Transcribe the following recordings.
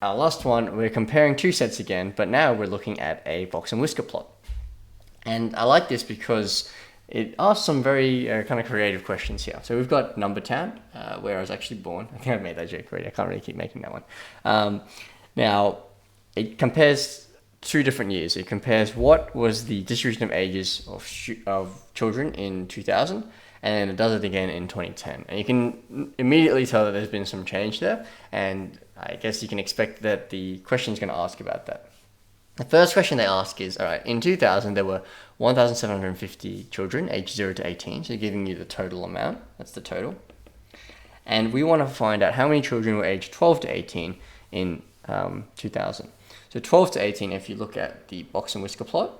Our last one, we're comparing two sets again, but now we're looking at a box and whisker plot. And I like this because it asks some very kind of creative questions here. So we've got number town, where I was actually born. I think I've made that joke already. I can't really keep making that one. Now, it compares two different years. It compares what was the distribution of ages of children in 2000, and it does it again in 2010. And you can immediately tell that there's been some change there, and I guess you can expect that the question is going to ask about that. The first question they ask is, all right, in 2000 there were 1,750 children aged 0 to 18, so giving you the total amount, that's the total. And we want to find out how many children were aged 12 to 18 in 2000. So 12 to 18, if you look at the box and whisker plot,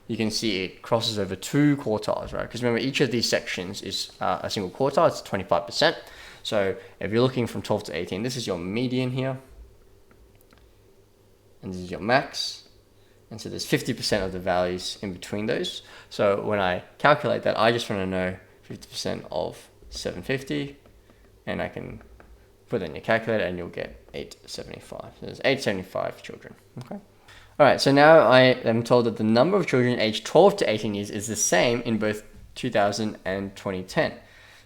you can see it crosses over two quartiles, right? Because remember, each of these sections is a single quartile, it's 25%. So if you're looking from 12 to 18, this is your median here, and this is your max. And so there's 50% of the values in between those. So when I calculate that, I just want to know 50% of 750, and I can put it in your calculator and you'll get 875. So there's 875 children, okay? All right, so now I am told that the number of children aged 12 to 18 years is the same in both 2000 and 2010.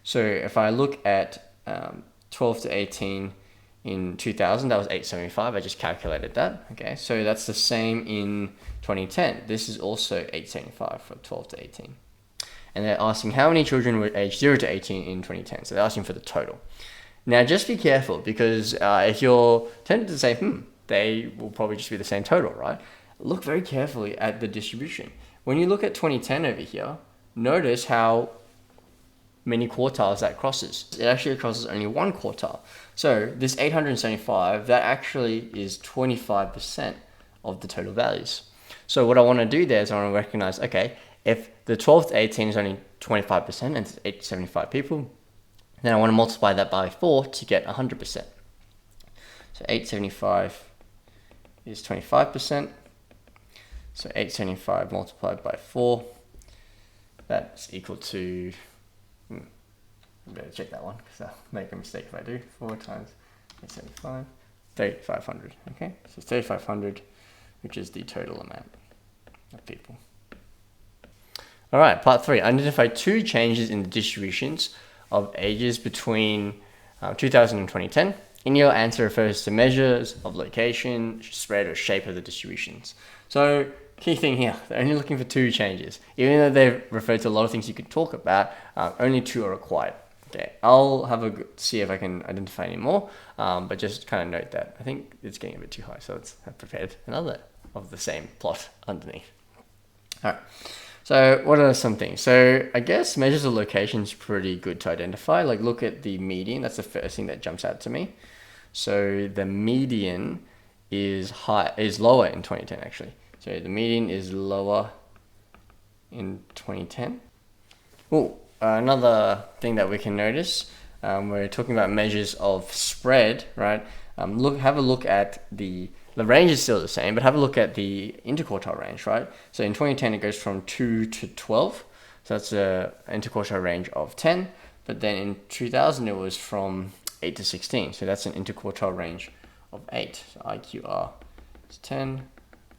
So if I look at 12 to 18 in 2000, that was 875. I just calculated that. Okay, so that's the same in 2010. This is also 875 for 12 to 18. And they're asking how many children were aged 0 to 18 in 2010. So they're asking for the total. Now, just be careful, because if you're tempted to say, they will probably just be the same total, right? Look very carefully at the distribution. When you look at 2010 over here, notice how many quartiles that crosses. It actually crosses only one quartile. So this 875, that actually is 25% of the total values. So what I want to do there is I want to recognize, okay, if the 12 to 18 is only 25% and it's 875 people, then I want to multiply that by 4 to get 100%. So 875 is 25%. So 875 multiplied by 4, that's equal to, I better check that one because I'll make a mistake if I do. 4 times 875, 3,500. Okay, so it's 3,500, which is the total amount of people. All right, part 3. Identify two changes in the distributions of ages between 2000 and 2010. In your answer refers to measures of location, spread, or shape of the distributions. So key thing here, they're only looking for two changes. Even though they've referred to a lot of things you could talk about, only two are required. Okay, I'll have a see if I can identify any more, but just kind of note that I think it's getting a bit too high, so let's have prepared another of the same plot underneath. All right. So what are some things? So I guess measures of location is pretty good to identify. Like, look at the median. That's the first thing that jumps out to me. So the median is lower in 2010 actually. So the median is lower in 2010. Oh, another thing that we can notice, we're talking about measures of spread, right? Have a look at the range is still the same, but have a look at the interquartile range, right? So in 2010, it goes from 2 to 12. So that's an interquartile range of 10. But then in 2000, it was from 8 to 16. So that's an interquartile range of 8. So IQR is 10,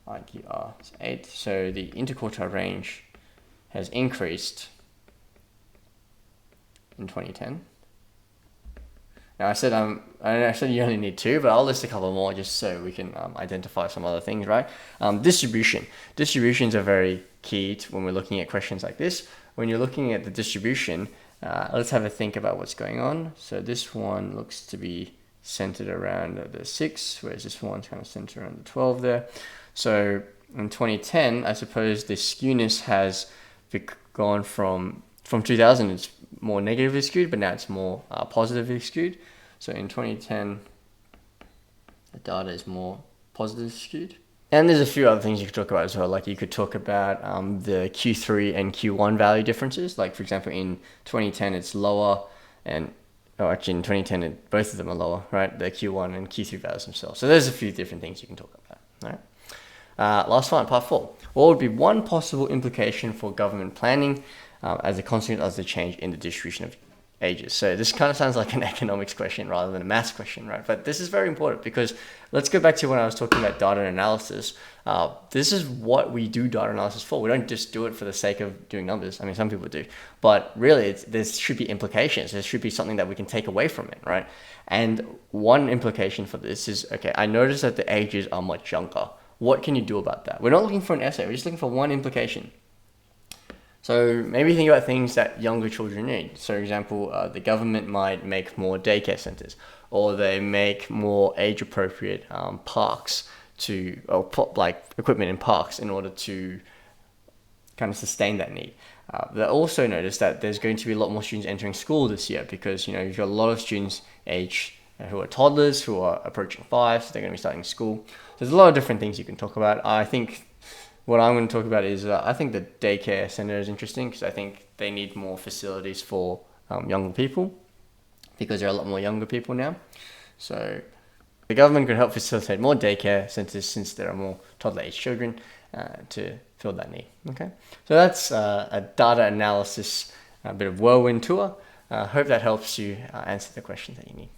IQR is 8. So the interquartile range has increased in 2010. Now I said you only need 2, but I'll list a couple more just so we can identify some other things, right? Distributions are very key when we're looking at questions like this. When you're looking at the distribution, let's have a think about what's going on. So this one looks to be centered around the 6, whereas this one's kind of centered around the 12 there. So in 2010, I suppose the skewness has gone from 2000, it's more negatively skewed, but now it's more positively skewed. So in 2010, the data is more positively skewed. And there's a few other things you could talk about as well. Like you could talk about the Q3 and Q1 value differences. Like for example, in 2010, it's lower, and actually in 2010, both of them are lower, right? The Q1 and Q3 values themselves. So there's a few different things you can talk about, all right? Last one, part 4. What would be one possible implication for government planning as a consequence of the change in the distribution ages. So this kind of sounds like an economics question rather than a maths question, right? But this is very important because let's go back to when I was talking about data analysis. This is what we do data analysis for. We don't just do it for the sake of doing numbers. I mean, some people do, but really there should be implications. There should be something that we can take away from it, right? And one implication for this is, okay, I noticed that the ages are much younger. What can you do about that? We're not looking for an essay. We're just looking for one implication. So maybe think about things that younger children need. So, for example, the government might make more daycare centers, or they make more age-appropriate parks like equipment in parks in order to kind of sustain that need. They also notice that there's going to be a lot more students entering school this year because, you've got a lot of students who are toddlers, who are approaching 5, so they're going to be starting school. There's a lot of different things you can talk about. I think what I'm going to talk about is I think the daycare center is interesting because I think they need more facilities for younger people because there are a lot more younger people now. So the government could help facilitate more daycare centers since there are more toddler-age children to fill that need. Okay, so that's a data analysis, a bit of whirlwind tour. Hope that helps you answer the questions that you need.